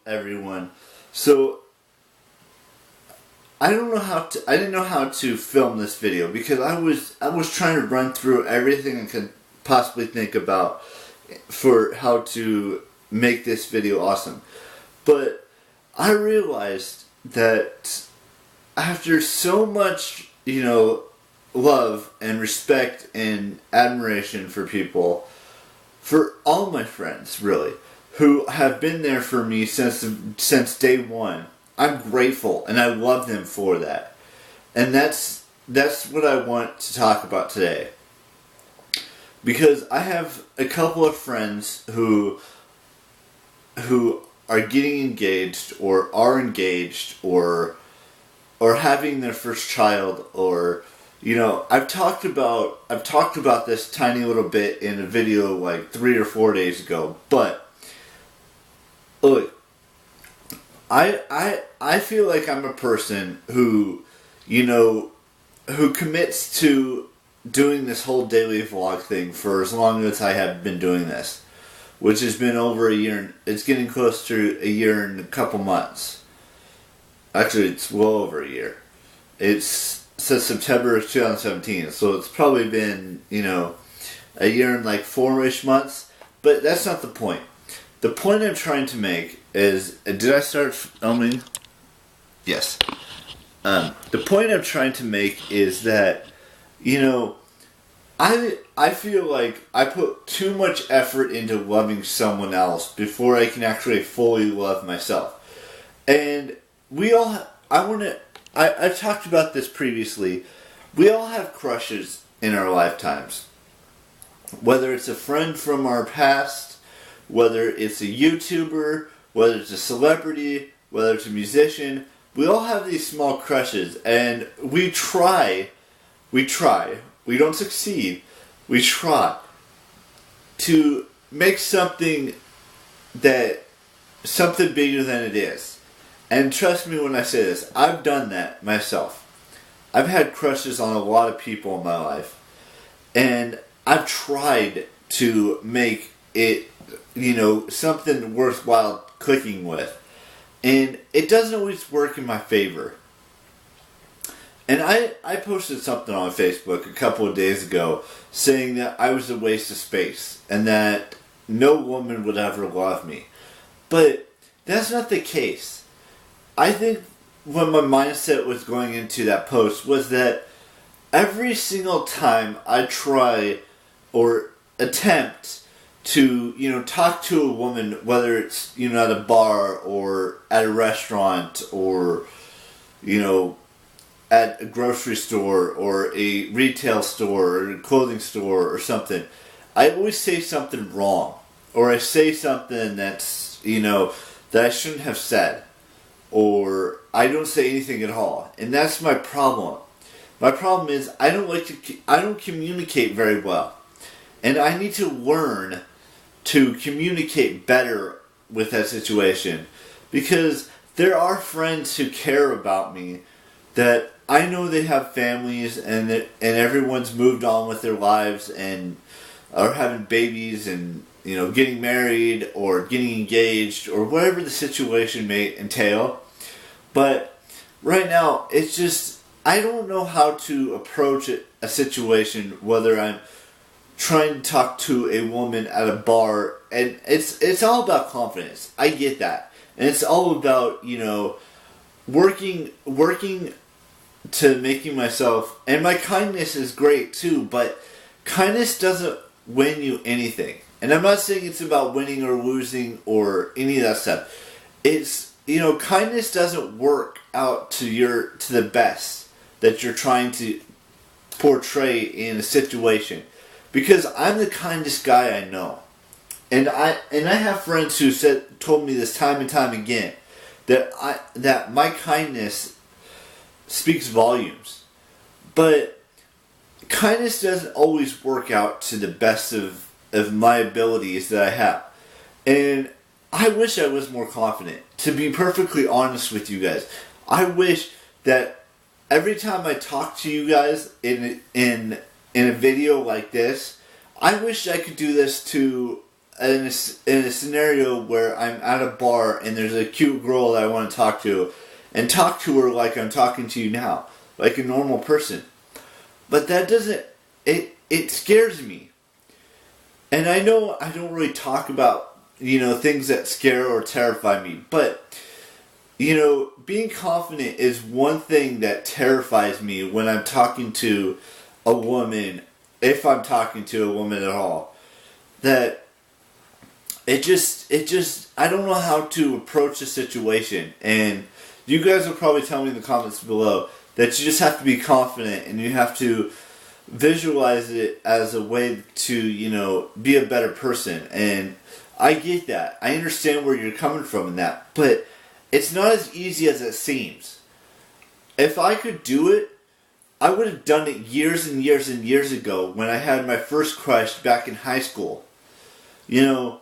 everyone. So I didn't know how to film this video because I was trying to run through everything I could possibly think about for how to make this video awesome. But I realized that after so much, love and respect and admiration for people, for all my friends, really, who have been there for me since day one, I'm grateful and I love them for that. And that's what I want to talk about today. Because I have a couple of friends who are getting engaged or are engaged or having their first child, or I've talked about this tiny little bit in a video like 3 or 4 days ago. But look, I feel like I'm a person who commits to doing this whole daily vlog thing for as long as I have been doing this, which has been over a year. It's getting close to a year and a couple months. Actually, it's well over a year. It's since September of 2017, so it's probably been, a year and like 4-ish months. But that's not the point. The point I'm trying to make is, did I start filming? Yes. The point I'm trying to make is that, I feel like I put too much effort into loving someone else before I can actually fully love myself. And I've talked about this previously. We all have crushes in our lifetimes. Whether it's a friend from our past, whether it's a YouTuber, whether it's a celebrity, whether it's a musician, we all have these small crushes, and we try, we don't succeed, we try to make something bigger than it is. And trust me when I say this, I've done that myself. I've had crushes on a lot of people in my life, and I've tried to make it, something worthwhile clicking with. And it doesn't always work in my favor. And I posted something on Facebook a couple of days ago saying that I was a waste of space and that no woman would ever love me. But that's not the case. I think when my mindset was going into that post was that every single time I try or attempt to, talk to a woman, whether it's, at a bar or at a restaurant or, at a grocery store or a retail store or a clothing store or something, I always say something wrong. Or I say something that's, that I shouldn't have said. Or I don't say anything at all. And that's my problem. My problem is I don't communicate very well. And I need to learn to communicate better with that situation, because there are friends who care about me that I know they have families and everyone's moved on with their lives and are having babies and getting married or getting engaged or whatever the situation may entail. But right now it's just I don't know how to approach a situation, whether I'm trying to talk to a woman at a bar, and it's all about confidence. I get that. And it's all about, working to making myself, and my kindness is great too, but kindness doesn't win you anything. And I'm not saying it's about winning or losing or any of that stuff. It's, kindness doesn't work out to the best that you're trying to portray in a situation. Because I'm the kindest guy I know. And I have friends who told me this time and time again, that my kindness speaks volumes. But kindness doesn't always work out to the best of my abilities that I have. And I wish I was more confident. To be perfectly honest with you guys, I wish that every time I talk to you guys in a video like this, I wish I could do this to in a scenario where I'm at a bar and there's a cute girl that I want to talk to, and talk to her like I'm talking to you now, like a normal person. But that doesn't, it scares me. And I know I don't really talk about, things that scare or terrify me, but, being confident is one thing that terrifies me when I'm talking to a woman, if I'm talking to a woman at all. That it just, I don't know how to approach the situation. And you guys will probably tell me in the comments below that you just have to be confident and you have to visualize it as a way to, be a better person. And I get that. I understand where you're coming from in that. But it's not as easy as it seems. If I could do it, I would have done it years and years and years ago when I had my first crush back in high school. And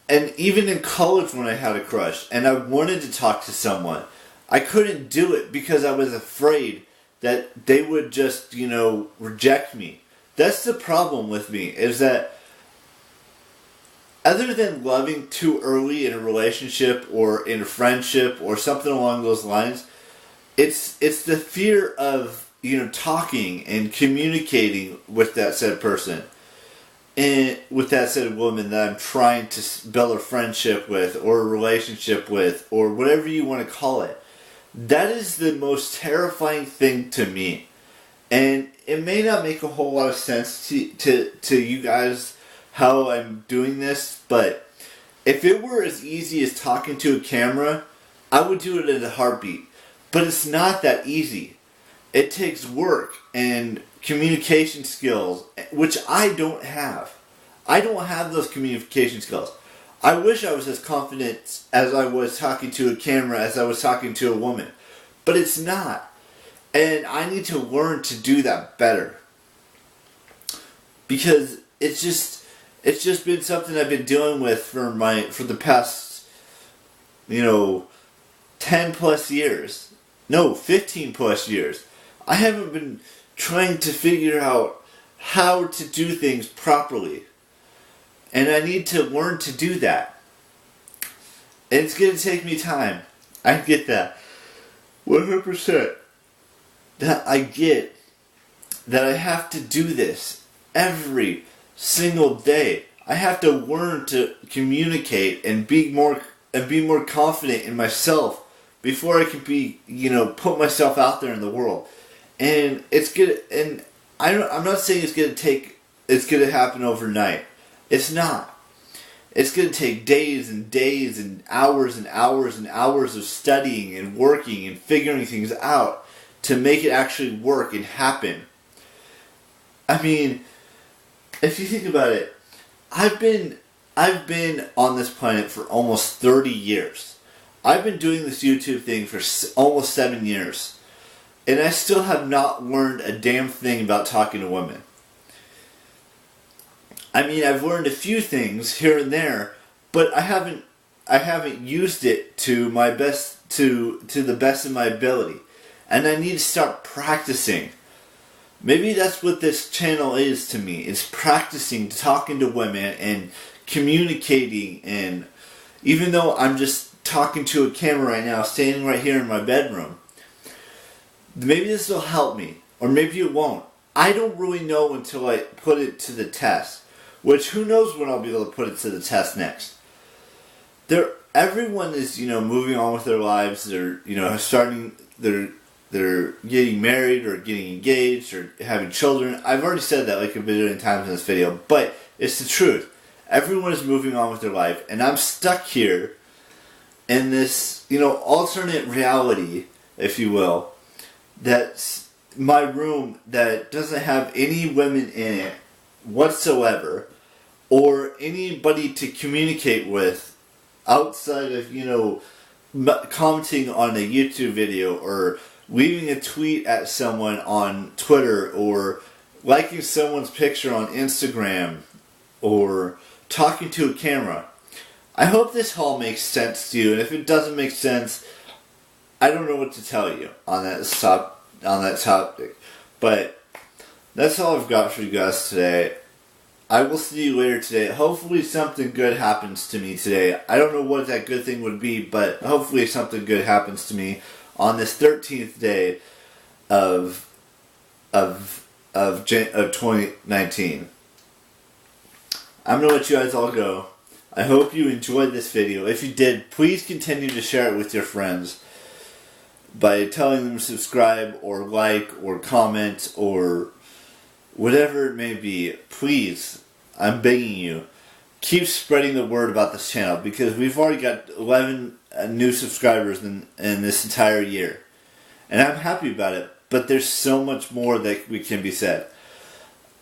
even in college when I had a crush and I wanted to talk to someone, I couldn't do it because I was afraid that they would just, reject me. That's the problem with me, is that other than loving too early in a relationship or in a friendship or something along those lines, it's the fear of, talking and communicating with that said person. And with that said woman that I'm trying to build a friendship with or a relationship with or whatever you want to call it. That is the most terrifying thing to me. And it may not make a whole lot of sense to you guys how I'm doing this, but if it were as easy as talking to a camera, I would do it in a heartbeat. But it's not that easy. It takes work and communication skills, which I don't have. I don't have those communication skills. I wish I was as confident as I was talking to a camera as I was talking to a woman. But it's not. And I need to learn to do that better. Because it's just been something I've been dealing with for the past 10 plus years. No, 15 plus years. I haven't been trying to figure out how to do things properly. And I need to learn to do that. And it's going to take me time. I get that. 100%. That I get that I have to do this every single day. I have to learn to communicate and be more confident in myself before I can put myself out there in the world. And it's good. And I'm not saying it's gonna happen overnight. It's not. It's gonna take days and days and hours and hours and hours of studying and working and figuring things out to make it actually work and happen. I mean, if you think about it, I've been on this planet for almost 30 years. I've been doing this YouTube thing for almost 7 years. And I still have not learned a damn thing about talking to women. I mean, I've learned a few things here and there, but I haven't used it to my best to the best of my ability. And I need to start practicing. Maybe that's what this channel is to me. It's practicing talking to women and communicating, and even though I'm just talking to a camera right now, standing right here in my bedroom, maybe this will help me, or maybe it won't. I don't really know until I put it to the test, which who knows when I'll be able to put it to the test next. Everyone is, moving on with their lives. They're, they're getting married or getting engaged or having children. I've already said that like a billion times in this video, but it's the truth. Everyone is moving on with their life, and I'm stuck here in this, alternate reality, if you will, that's my room that doesn't have any women in it whatsoever, or anybody to communicate with outside of, commenting on a YouTube video or leaving a tweet at someone on Twitter or liking someone's picture on Instagram or talking to a camera. I hope this all makes sense to you, and if it doesn't make sense, I don't know what to tell you on that topic. But that's all I've got for you guys today. I will see you later today. Hopefully something good happens to me today. I don't know what that good thing would be, but hopefully something good happens to me on this 13th day of 2019. I'm going to let you guys all go. I hope you enjoyed this video. If you did, please continue to share it with your friends by telling them to subscribe or like or comment or whatever it may be. Please, I'm begging you, keep spreading the word about this channel because we've already got 11 new subscribers in this entire year. And I'm happy about it, but there's so much more that can be said.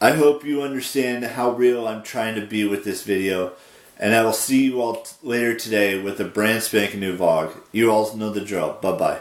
I hope you understand how real I'm trying to be with this video. And I will see you all later today with a brand spanking new vlog. You all know the drill. Bye-bye.